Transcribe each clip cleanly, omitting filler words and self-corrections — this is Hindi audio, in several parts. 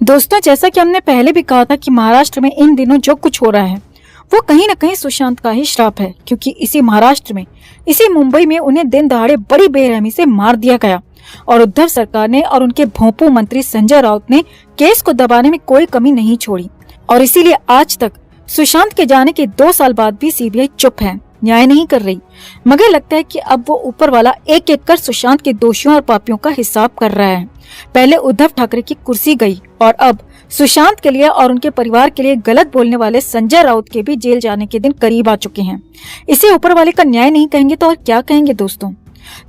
दोस्तों, जैसा कि हमने पहले भी कहा था कि महाराष्ट्र में इन दिनों जो कुछ हो रहा है वो कहीं ना कहीं सुशांत का ही श्राप है, क्योंकि इसी महाराष्ट्र में, इसी मुंबई में उन्हें दिन दहाड़े बड़ी बेरहमी से मार दिया गया और उद्धव सरकार ने और उनके भोंपू मंत्री संजय राउत ने केस को दबाने में कोई कमी नहीं छोड़ी। और इसीलिए आज तक सुशांत के जाने के 2 साल बाद भी सीबीआई चुप है, न्याय नहीं कर रही। मगर लगता है कि अब वो ऊपर वाला एक एक कर सुशांत के दोषियों और पापियों का हिसाब कर रहा है। पहले उद्धव ठाकरे की कुर्सी गई और अब सुशांत के लिए और उनके परिवार के लिए गलत बोलने वाले संजय राउत के भी जेल जाने के दिन करीब आ चुके हैं। इसे ऊपर वाले का न्याय नहीं कहेंगे तो और क्या कहेंगे दोस्तों।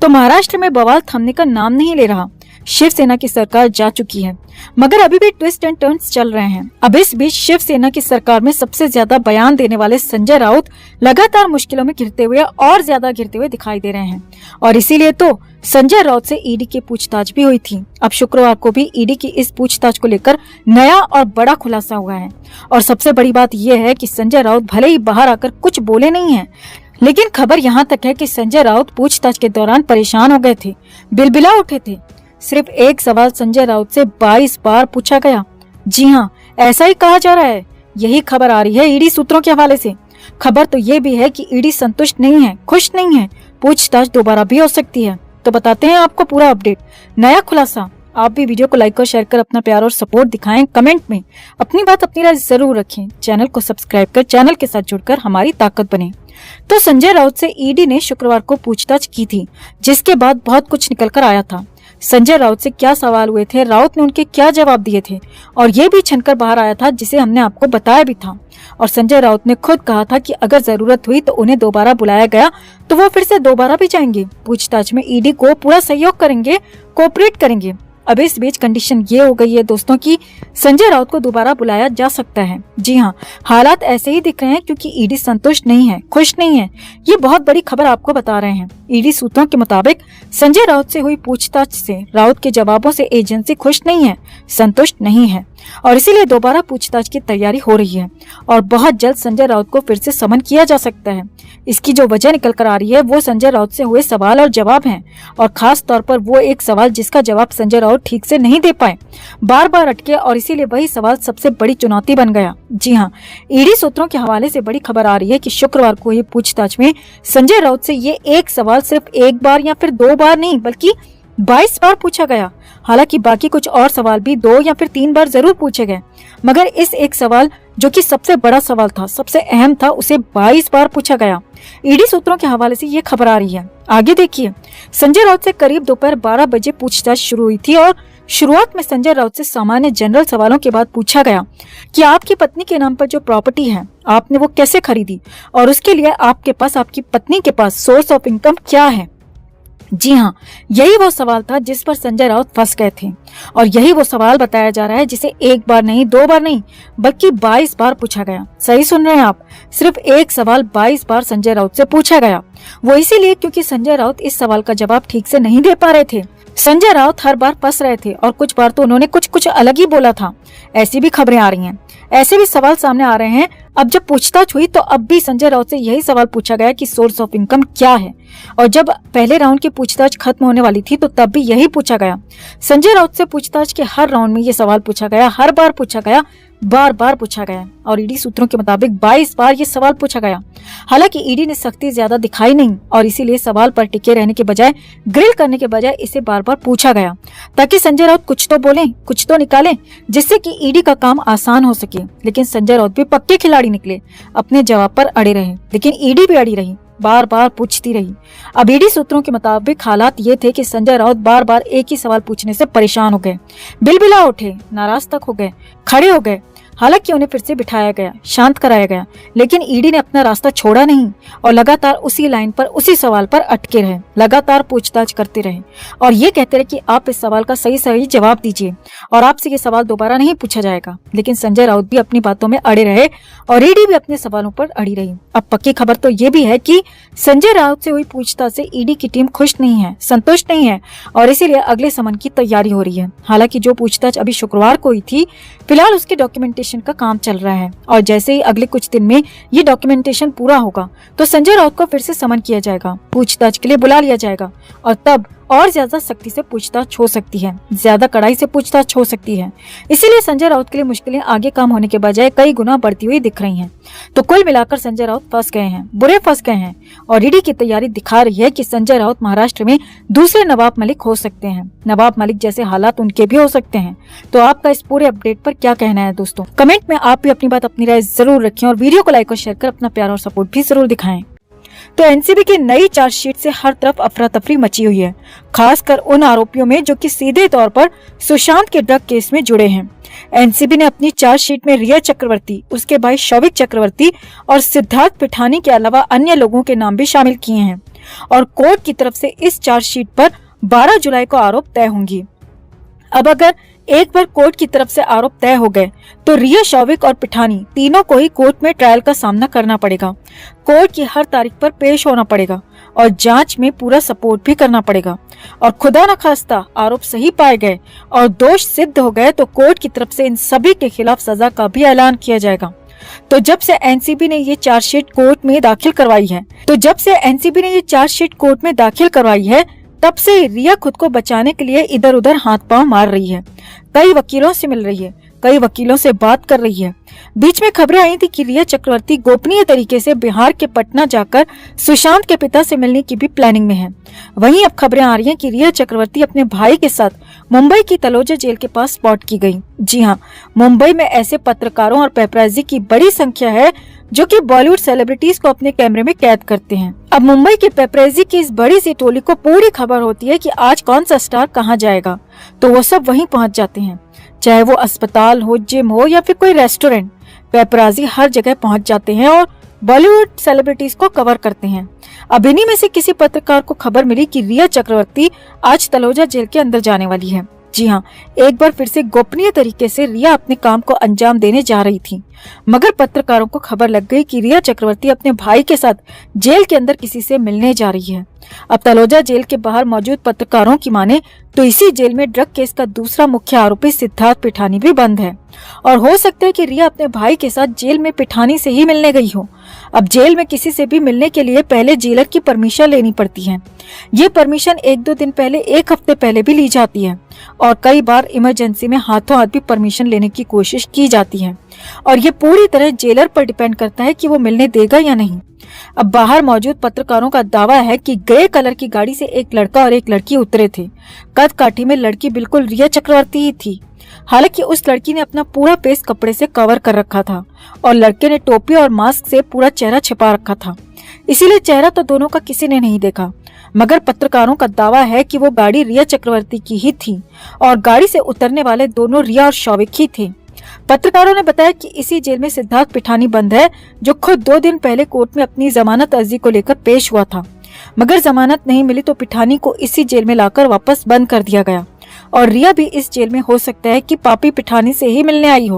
तो महाराष्ट्र में बवाल थमने का नाम नहीं ले रहा। शिवसेना की सरकार जा चुकी है, मगर अभी भी ट्विस्ट एंड टर्न्स चल रहे हैं। अब इस बीच शिवसेना की सरकार में सबसे ज्यादा बयान देने वाले संजय राउत लगातार मुश्किलों में घिरते हुए और ज्यादा घिरते हुए दिखाई दे रहे हैं और इसीलिए तो संजय राउत से ईडी की पूछताछ भी हुई थी। अब शुक्रवार को भी ईडी की इस पूछताछ को लेकर नया और बड़ा खुलासा हुआ है और सबसे बड़ी बात यह है कि संजय राउत भले ही बाहर आकर कुछ बोले नहीं है, लेकिन खबर यहाँ तक है कि संजय राउत पूछताछ के दौरान परेशान हो गए थे, बिलबिला उठे थे। सिर्फ एक सवाल संजय राउत से 22 बार पूछा गया। जी हाँ, ऐसा ही कहा जा रहा है। यही खबर आ रही है ईडी सूत्रों के हवाले से। खबर तो ये भी है कि ईडी संतुष्ट नहीं है, खुश नहीं है, पूछताछ दोबारा भी हो सकती है। तो बताते हैं आपको पूरा अपडेट, नया खुलासा। आप भी वीडियो को लाइक और शेयर कर अपना प्यार और सपोर्ट दिखाएं। कमेंट में अपनी बात अपनी राय जरूर रखें। चैनल को सब्सक्राइब कर चैनल के साथ जुड़कर हमारी ताकत बने। तो संजय राउत से ईडी ने शुक्रवार को पूछताछ की थी, जिसके बाद बहुत कुछ निकल कर आया था। संजय राउत से क्या सवाल हुए थे, राउत ने उनके क्या जवाब दिए थे और ये भी छनकर बाहर आया था, जिसे हमने आपको बताया भी था। और संजय राउत ने खुद कहा था कि अगर जरूरत हुई तो उन्हें दोबारा बुलाया गया तो वो फिर से दोबारा भी जाएंगे, पूछताछ में ईडी को पूरा सहयोग करेंगे, कोऑपरेट करेंगे। अब इस बीच कंडीशन ये हो गई है दोस्तों कि संजय राउत को दोबारा बुलाया जा सकता है। जी हाँ, हालात ऐसे ही दिख रहे हैं क्योंकि ईडी संतुष्ट नहीं है, खुश नहीं है। ये बहुत बड़ी खबर आपको बता रहे हैं। ईडी सूत्रों के मुताबिक संजय राउत से हुई पूछताछ से राउत के जवाबों से एजेंसी खुश नहीं है, संतुष्ट नहीं है और इसीलिए दोबारा पूछताछ की तैयारी हो रही है और बहुत जल्द संजय राउत को फिर से समन किया जा सकता है। इसकी जो वजह निकल कर आ रही है वो संजय राउत से हुए सवाल और जवाब हैं और खास तौर पर वो एक सवाल जिसका जवाब संजय राउत ठीक से नहीं दे पाए, बार बार अटके और इसीलिए वही सवाल सबसे बड़ी चुनौती बन गया। जी हाँ, ईडी सूत्रों के हवाले से बड़ी खबर आ रही है कि शुक्रवार को ये पूछताछ में संजय राउत से ये एक सवाल सिर्फ एक बार या फिर 2 बार नहीं बल्कि 22 बार पूछा गया। हालांकि बाकी कुछ और सवाल भी 2 या फिर 3 बार जरूर पूछे गए, मगर इस एक सवाल जो कि सबसे बड़ा सवाल था, सबसे अहम था, उसे 22 बार पूछा गया। ईडी सूत्रों के हवाले से ये खबर आ रही है। आगे देखिए, संजय राउत से करीब दोपहर 12 बजे पूछताछ शुरू हुई थी और शुरुआत में संजय राउत से सामान्य जनरल सवालों के बाद पूछा गया कि आपकी पत्नी के नाम पर जो प्रॉपर्टी है आपने वो कैसे खरीदी और उसके लिए आपके पास, आपकी पत्नी के पास सोर्स ऑफ इनकम क्या है। जी हाँ, यही वो सवाल था जिस पर संजय राउत फंस गए थे और यही वो सवाल बताया जा रहा है जिसे एक बार नहीं, 2 बार नहीं बल्कि 22 बार पूछा गया। सही सुन रहे हैं आप, सिर्फ एक सवाल 22 बार संजय राउत से पूछा गया। वो इसीलिए क्योंकि संजय राउत इस सवाल का जवाब ठीक से नहीं दे पा रहे थे। संजय राउत हर बार फंस रहे थे और कुछ बार तो उन्होंने कुछ अलग ही बोला था। ऐसी भी खबरें आ रही हैं, ऐसे भी सवाल सामने आ रहे हैं। अब जब पूछताछ हुई तो अब भी संजय राउत से यही सवाल पूछा गया कि सोर्स ऑफ इनकम क्या है और जब पहले राउंड की पूछताछ खत्म होने वाली थी तो तब भी यही पूछा गया। संजय राउत से पूछताछ के हर राउंड में ये सवाल पूछा गया, हर बार पूछा गया, बार बार पूछा गया और ईडी सूत्रों के मुताबिक 22 बार ये सवाल पूछा गया। हालांकि ईडी ने सख्ती ज्यादा दिखाई नहीं और इसीलिए सवाल पर टिके रहने के बजाय, ग्रिल करने के बजाय इसे बार बार पूछा गया ताकि संजय राउत कुछ तो बोलें, कुछ तो निकालें, जिससे कि ईडी का काम आसान हो सके। लेकिन संजय राउत भी पक्के खिलाड़ी निकले, अपने जवाब पर अड़े रहे, लेकिन ईडी भी अड़ी रही, बार बार पूछती रही। अब ईडी सूत्रों के मुताबिक हालात ये थे कि संजय राउत बार बार एक ही सवाल पूछने से परेशान हो गए, बिलबिला उठे, नाराज तक हो गए, खड़े हो गए। हालांकि उन्हें फिर से बिठाया गया, शांत कराया गया, लेकिन ईडी ने अपना रास्ता छोड़ा नहीं और लगातार उसी लाइन पर, उसी सवाल पर अटके रहे, लगातार पूछताछ करते रहे और ये कहते रहे कि आप इस सवाल का सही जवाब दीजिए और आपसे ये सवाल दोबारा नहीं पूछा जाएगा। लेकिन संजय राउत भी अपनी बातों में अड़े रहे और ईडी भी अपने सवालों पर अड़ी रही। अब पक्की खबर तो ये भी है कि संजय राउत से हुई पूछताछ से ईडी की टीम खुश नहीं है, संतुष्ट नहीं है और इसीलिए अगले समन की तैयारी हो रही है। हालांकि जो पूछताछ अभी शुक्रवार को हुई थी, फिलहाल उसके डॉक्यूमेंटेशन का काम चल रहा है और जैसे ही अगले कुछ दिन में ये डॉक्यूमेंटेशन पूरा होगा तो संजय राउत को फिर से समन किया जाएगा, पूछताछ के लिए बुला लिया जाएगा और तब और ज्यादा सख्ती से पूछताछ हो सकती है, ज्यादा कड़ाई से पूछताछ हो सकती है। इसीलिए संजय राउत के लिए मुश्किलें आगे काम होने के बजाय कई गुना बढ़ती हुई दिख रही हैं। तो कुल मिलाकर संजय राउत फंस गए हैं, बुरे फंस गए हैं। और ईडी की तैयारी दिखा रही है कि संजय राउत महाराष्ट्र में दूसरे नवाब मलिक हो सकते हैं। नवाब मलिक जैसे हालात उनके भी हो सकते हैं। तो आपका इस पूरे अपडेट पर क्या कहना है दोस्तों? कमेंट में आप भी अपनी बात, अपनी राय जरूर रखें और वीडियो को लाइक और शेयर कर अपना प्यार और सपोर्ट भी जरूर दिखाएं। तो एनसीबी की नई चार्जशीट से हर तरफ अफरा तफरी मची हुई है, खासकर उन आरोपियों में जो कि सीधे तौर पर सुशांत के ड्रग केस में जुड़े हैं। एनसीबी ने अपनी चार्जशीट में रिया चक्रवर्ती, उसके भाई शौविक चक्रवर्ती और सिद्धार्थ पिठानी के अलावा अन्य लोगों के नाम भी शामिल किए हैं। और कोर्ट की तरफ से इस चार्जशीट पर 12 जुलाई को आरोप तय होंगी। अब अगर एक बार कोर्ट की तरफ से आरोप तय हो गए तो रिया, शौविक और पिठानी तीनों को ही कोर्ट में ट्रायल का सामना करना पड़ेगा। कोर्ट की हर तारीख पर पेश होना पड़ेगा और जांच में पूरा सपोर्ट भी करना पड़ेगा। और खुदा न खास्ता आरोप सही पाए गए और दोष सिद्ध हो गए तो कोर्ट की तरफ से इन सभी के खिलाफ सजा का भी ऐलान किया जाएगा। तो जब से एनसीबी ने ये चार्जशीट कोर्ट में दाखिल करवाई है तब से रिया खुद को बचाने के लिए इधर उधर हाथ पांव मार रही है, कई वकीलों से मिल रही है, कई वकीलों से बात कर रही है। बीच में खबरें आई थी कि रिया चक्रवर्ती गोपनीय तरीके से बिहार के पटना जाकर सुशांत के पिता से मिलने की भी प्लानिंग में है। वहीं अब खबरें आ रही हैं कि रिया चक्रवर्ती अपने भाई के साथ मुंबई की तलोजा जेल के पास स्पॉट की गई। जी हाँ, मुंबई में ऐसे पत्रकारों और पेपराजी की बड़ी संख्या है जो कि बॉलीवुड सेलिब्रिटीज को अपने कैमरे में कैद करते हैं। अब मुंबई के पेपराजी की इस बड़ी सी टोली को पूरी खबर होती है कि आज कौन सा स्टार कहाँ जाएगा, तो वो सब वहीं पहुंच जाते हैं। चाहे वो अस्पताल हो, जिम हो या फिर कोई रेस्टोरेंट, पेपराजी हर जगह पहुंच जाते हैं और बॉलीवुड सेलिब्रिटीज को कवर करते हैं। अब इन्हीं में से किसी पत्रकार को खबर मिली कि रिया चक्रवर्ती आज तलोजा जेल के अंदर जाने वाली है। जी हाँ, एक बार फिर से गोपनीय तरीके से रिया अपने काम को अंजाम देने जा रही थी, मगर पत्रकारों को खबर लग गई कि रिया चक्रवर्ती अपने भाई के साथ जेल के अंदर किसी से मिलने जा रही है। अब तलोजा जेल के बाहर मौजूद पत्रकारों की माने तो इसी जेल में ड्रग केस का दूसरा मुख्य आरोपी सिद्धार्थ पिठानी भी बंद है और हो सकता है कि रिया अपने भाई के साथ जेल में पिठानी से ही मिलने गई हो। अब जेल में किसी से भी मिलने के लिए पहले जेलर की परमिशन लेनी पड़ती है। ये परमिशन 1-2 दिन पहले, 1 हफ्ते पहले भी ली जाती है और कई बार इमरजेंसी में हाथों हाथ भी परमिशन लेने की कोशिश की जाती है और ये पूरी तरह जेलर पर डिपेंड करता है कि वो मिलने देगा या नहीं। अब बाहर मौजूद पत्रकारों का दावा है कि ग्रे कलर की गाड़ी से एक लड़का और एक लड़की उतरे थे। कद काठी में लड़की बिल्कुल रिया चक्रवर्ती ही थी। हालांकि उस लड़की ने अपना पूरा फेस कपड़े से कवर कर रखा था और लड़के ने टोपी और मास्क से पूरा चेहरा छिपा रखा था, इसीलिए चेहरा तो दोनों का किसी ने नहीं देखा। मगर पत्रकारों का दावा है कि वो गाड़ी रिया चक्रवर्ती की ही थी और गाड़ी से उतरने वाले दोनों रिया और शौविक ही थे। पत्रकारों ने बताया कि इसी जेल में सिद्धार्थ पिठानी बंद है, जो खुद 2 दिन पहले कोर्ट में अपनी जमानत अर्जी को लेकर पेश हुआ था, मगर जमानत नहीं मिली तो पिठानी को इसी जेल में लाकर वापस बंद कर दिया गया। और रिया भी इस जेल में हो सकता है कि पापी पिठानी से ही मिलने आई हो।